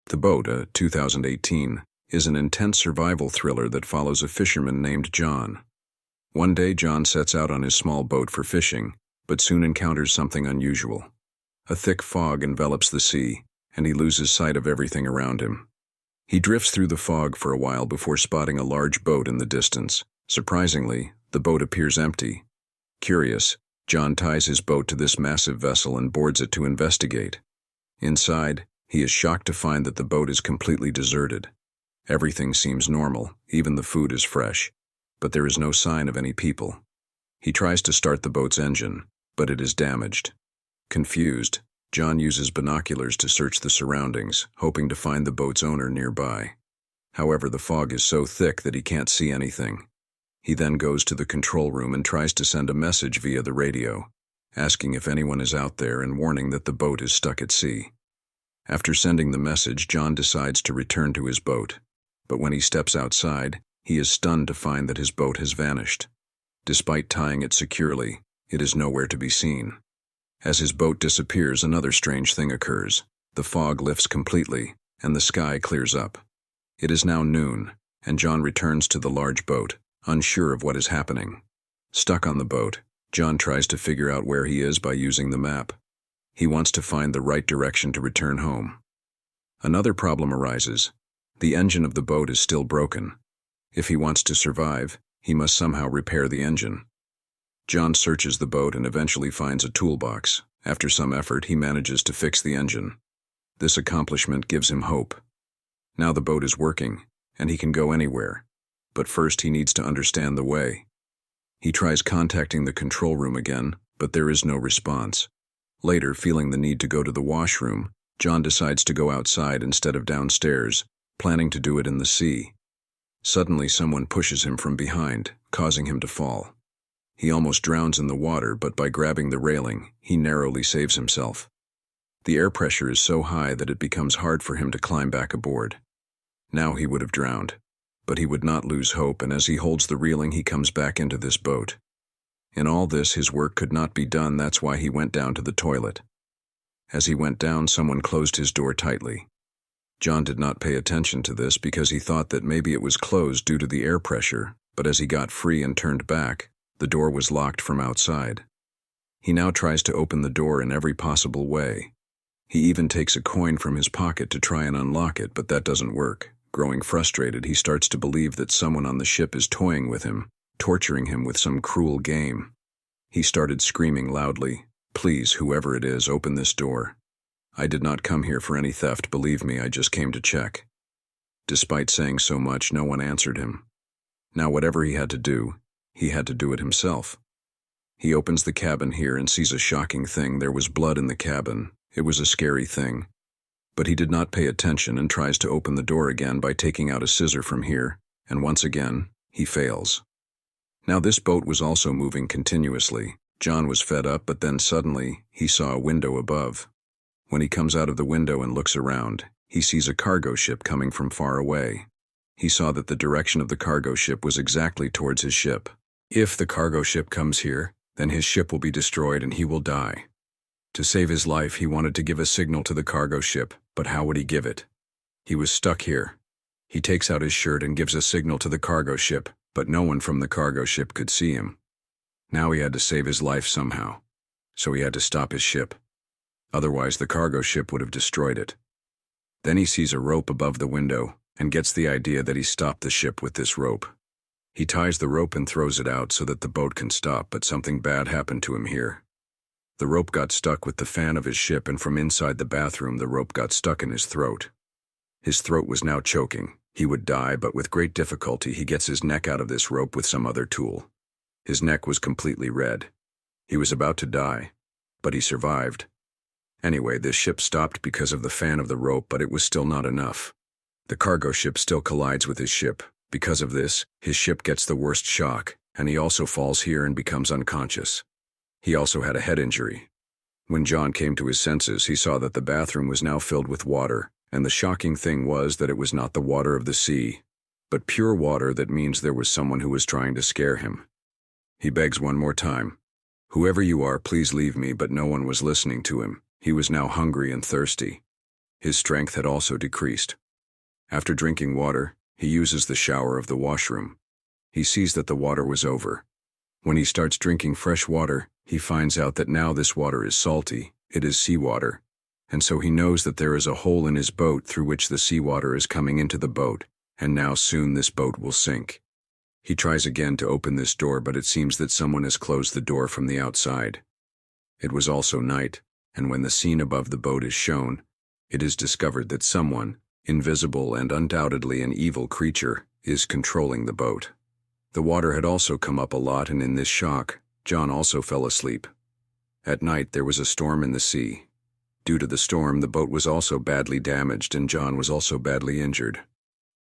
The Boat, a 2018, is an intense survival thriller that follows a fisherman named John. One day, John sets out on his small boat for fishing, but soon encounters something unusual. A thick fog envelops the sea, and he loses sight of everything around him. He drifts through the fog for a while before spotting a large boat in the distance. Surprisingly, the boat appears empty. Curious, John ties his boat to this massive vessel and boards it to investigate. Inside, he is shocked to find that the boat is completely deserted. Everything seems normal, even the food is fresh, but there is no sign of any people. He tries to start the boat's engine, but it is damaged. Confused, John uses binoculars to search the surroundings, hoping to find the boat's owner nearby. However, the fog is so thick that he can't see anything. He then goes to the control room and tries to send a message via the radio, asking if anyone is out there and warning that the boat is stuck at sea. After sending the message, John decides to return to his boat, but when he steps outside, he is stunned to find that his boat has vanished. Despite tying it securely, it is nowhere to be seen. As his boat disappears, another strange thing occurs. The fog lifts completely, and the sky clears up. It is now noon, and John returns to the large boat, unsure of what is happening. Stuck on the boat, John tries to figure out where he is by using the map. He wants to find the right direction to return home. Another problem arises. The engine of the boat is still broken. If he wants to survive, he must somehow repair the engine. John searches the boat and eventually finds a toolbox. After some effort, he manages to fix the engine. This accomplishment gives him hope. Now the boat is working, and he can go anywhere. But first he needs to understand the way. He tries contacting the control room again, but there is no response. Later, feeling the need to go to the washroom, John decides to go outside instead of downstairs, planning to do it in the sea. Suddenly, someone pushes him from behind, causing him to fall. He almost drowns in the water, but by grabbing the railing, he narrowly saves himself. The air pressure is so high that it becomes hard for him to climb back aboard. Now he would have drowned, but he would not lose hope, and as he holds the railing, he comes back into this boat. In all this, his work could not be done, that's why he went down to the toilet. As he went down, someone closed his door tightly. John did not pay attention to this because he thought that maybe it was closed due to the air pressure, but as he got free and turned back, the door was locked from outside. He now tries to open the door in every possible way. He even takes a coin from his pocket to try and unlock it, but that doesn't work. Growing frustrated, he starts to believe that someone on the ship is toying with him, torturing him with some cruel game. He started screaming loudly, "Please, whoever it is, open this door. I did not come here for any theft, believe me, I just came to check." Despite saying so much, no one answered him. Now whatever he had to do it himself. He opens the cabin here and sees a shocking thing. There was blood in the cabin. It was a scary thing. But he did not pay attention and tries to open the door again by taking out a scissor from here, and once again, he fails. Now this boat was also moving continuously. John was fed up, but then suddenly, he saw a window above. When he comes out of the window and looks around, he sees a cargo ship coming from far away. He saw that the direction of the cargo ship was exactly towards his ship. If the cargo ship comes here, then his ship will be destroyed and he will die. To save his life, he wanted to give a signal to the cargo ship, but how would he give it? He was stuck here. He takes out his shirt and gives a signal to the cargo ship, but no one from the cargo ship could see him. Now he had to save his life somehow, so he had to stop his ship. Otherwise, the cargo ship would have destroyed it. Then he sees a rope above the window and gets the idea that he stopped the ship with this rope. He ties the rope and throws it out so that the boat can stop, but something bad happened to him here. The rope got stuck with the fan of his ship, and from inside the bathroom the rope got stuck in his throat. His throat was now choking. He would die, but with great difficulty he gets his neck out of this rope with some other tool. His neck was completely red. He was about to die, but he survived. Anyway, this ship stopped because of the fan of the rope, but it was still not enough. The cargo ship still collides with his ship. Because of this, his ship gets the worst shock, and he also falls here and becomes unconscious. He also had a head injury. When John came to his senses, he saw that the bathroom was now filled with water, and the shocking thing was that it was not the water of the sea, but pure water. That means there was someone who was trying to scare him. He begs one more time, "Whoever you are, please leave me," but no one was listening to him. He was now hungry and thirsty. His strength had also decreased. After drinking water, he uses the shower of the washroom. He sees that the water was over. When he starts drinking fresh water, he finds out that now this water is salty, it is seawater, and so he knows that there is a hole in his boat through which the seawater is coming into the boat, and now soon this boat will sink. He tries again to open this door, but it seems that someone has closed the door from the outside. It was also night, and when the scene above the boat is shown, it is discovered that someone, invisible and undoubtedly an evil creature, is controlling the boat. The water had also come up a lot, and in this shock, John also fell asleep. At night there was a storm in the sea. Due to the storm, the boat was also badly damaged and John was also badly injured.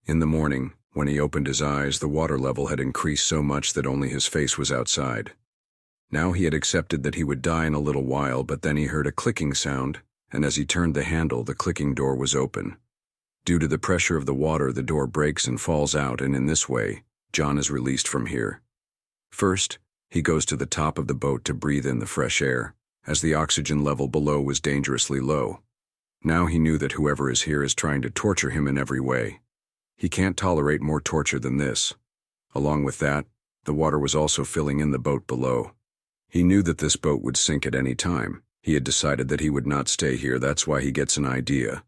In the morning, when he opened his eyes, the water level had increased so much that only his face was outside. Now he had accepted that he would die in a little while, but then he heard a clicking sound, and as he turned the handle, the clicking door was open. Due to the pressure of the water, the door breaks and falls out, and in this way, John is released from here. First, he goes to the top of the boat to breathe in the fresh air, as the oxygen level below was dangerously low. Now he knew that whoever is here is trying to torture him in every way. He can't tolerate more torture than this. Along with that, the water was also filling in the boat below. He knew that this boat would sink at any time. He had decided that he would not stay here, that's why he gets an idea.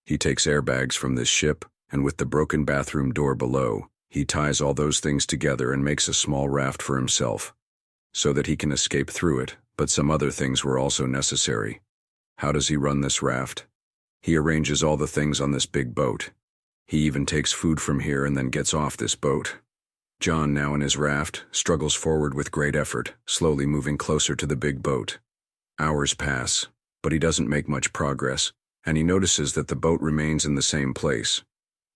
He takes airbags from this ship, and with the broken bathroom door below, he ties all those things together and makes a small raft for himself, so that he can escape through it, but some other things were also necessary. How does he run this raft? He arranges all the things on this big boat. He even takes food from here and then gets off this boat. John, now in his raft, struggles forward with great effort, slowly moving closer to the big boat. Hours pass, but he doesn't make much progress, and he notices that the boat remains in the same place.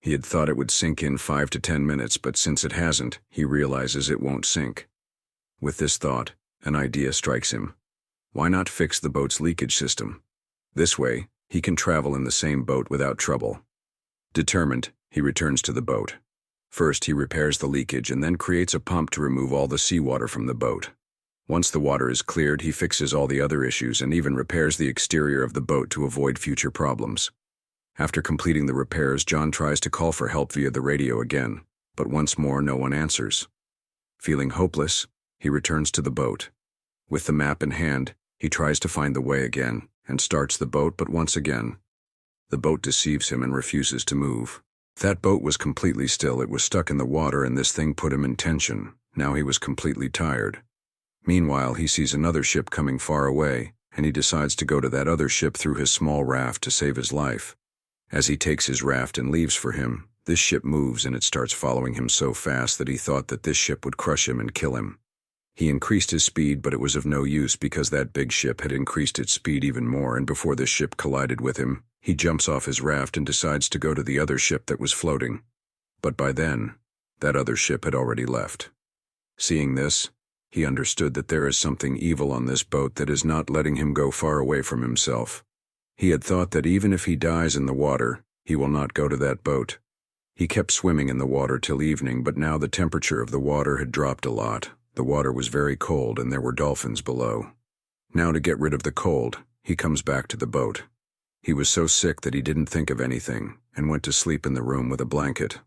He had thought it would sink in 5 to 10 minutes, but since it hasn't, he realizes it won't sink. With this thought, an idea strikes him. Why not fix the boat's leakage system? This way, he can travel in the same boat without trouble. Determined, he returns to the boat. First, he repairs the leakage and then creates a pump to remove all the seawater from the boat. Once the water is cleared, he fixes all the other issues and even repairs the exterior of the boat to avoid future problems. After completing the repairs, John tries to call for help via the radio again, but once more no one answers. Feeling hopeless, he returns to the boat. With the map in hand, he tries to find the way again and starts the boat, but once again, the boat deceives him and refuses to move. That boat was completely still. It was stuck in the water, and this thing put him in tension. Now he was completely tired. Meanwhile, he sees another ship coming far away, and he decides to go to that other ship through his small raft to save his life. As he takes his raft and leaves for him, this ship moves and it starts following him so fast that he thought that this ship would crush him and kill him. He increased his speed, but it was of no use because that big ship had increased its speed even more, and before this ship collided with him, he jumps off his raft and decides to go to the other ship that was floating. But by then, that other ship had already left. Seeing this, he understood that there is something evil on this boat that is not letting him go far away from himself. He had thought that even if he dies in the water, he will not go to that boat. He kept swimming in the water till evening, but now the temperature of the water had dropped a lot. The water was very cold and there were dolphins below. Now, to get rid of the cold, he comes back to the boat. He was so sick that he didn't think of anything and went to sleep in the room with a blanket.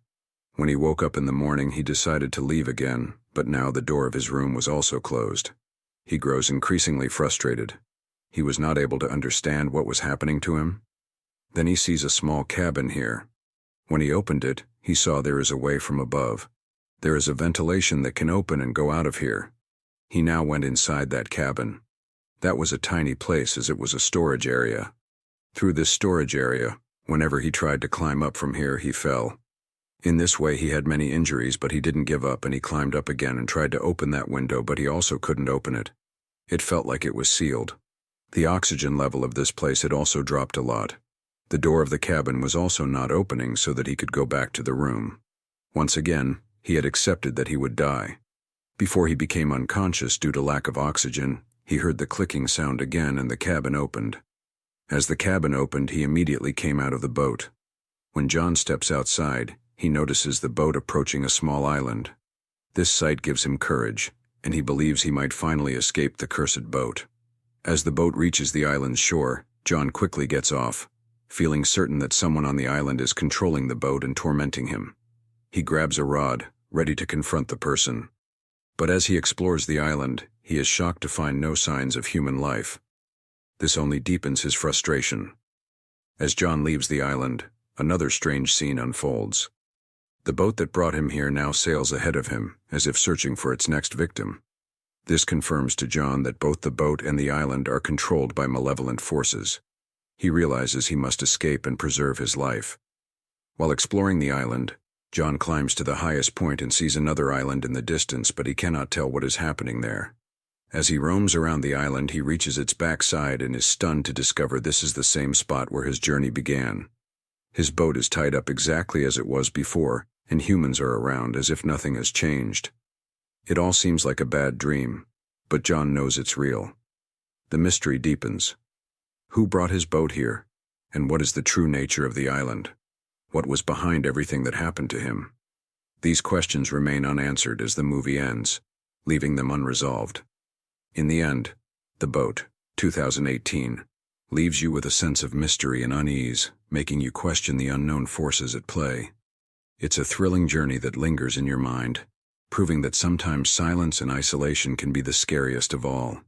When he woke up in the morning, he decided to leave again, but now the door of his room was also closed. He grows increasingly frustrated. He was not able to understand what was happening to him. Then he sees a small cabin here. When he opened it, he saw there is a way from above. There is a ventilation that can open and go out of here. He now went inside that cabin. That was a tiny place, as it was a storage area. Through this storage area, whenever he tried to climb up from here, he fell. In this way he had many injuries, but he didn't give up and he climbed up again and tried to open that window, but he also couldn't open it. It felt like it was sealed. The oxygen level of this place had also dropped a lot. The door of the cabin was also not opening so that he could go back to the room. Once again, he had accepted that he would die. Before he became unconscious due to lack of oxygen, he heard the clicking sound again and the cabin opened. As the cabin opened, he immediately came out of the boat. When John steps outside, he notices the boat approaching a small island. This sight gives him courage, and he believes he might finally escape the cursed boat. As the boat reaches the island's shore, John quickly gets off. feeling certain that someone on the island is controlling the boat and tormenting him. He grabs a rod, ready to confront the person. But as he explores the island, he is shocked to find no signs of human life. This only deepens his frustration. As John leaves the island, another strange scene unfolds. The boat that brought him here now sails ahead of him, as if searching for its next victim. This confirms to John that both the boat and the island are controlled by malevolent forces. He realizes he must escape and preserve his life. While exploring the island, John climbs to the highest point and sees another island in the distance, but he cannot tell what is happening there. As he roams around the island, he reaches its backside and is stunned to discover this is the same spot where his journey began. His boat is tied up exactly as it was before, and humans are around as if nothing has changed. It all seems like a bad dream, but John knows it's real. The mystery deepens. Who brought his boat here? And what is the true nature of the island? What was behind everything that happened to him? These questions remain unanswered as the movie ends, leaving them unresolved. In the end, The Boat, 2018, leaves you with a sense of mystery and unease, making you question the unknown forces at play. It's a thrilling journey that lingers in your mind, proving that sometimes silence and isolation can be the scariest of all.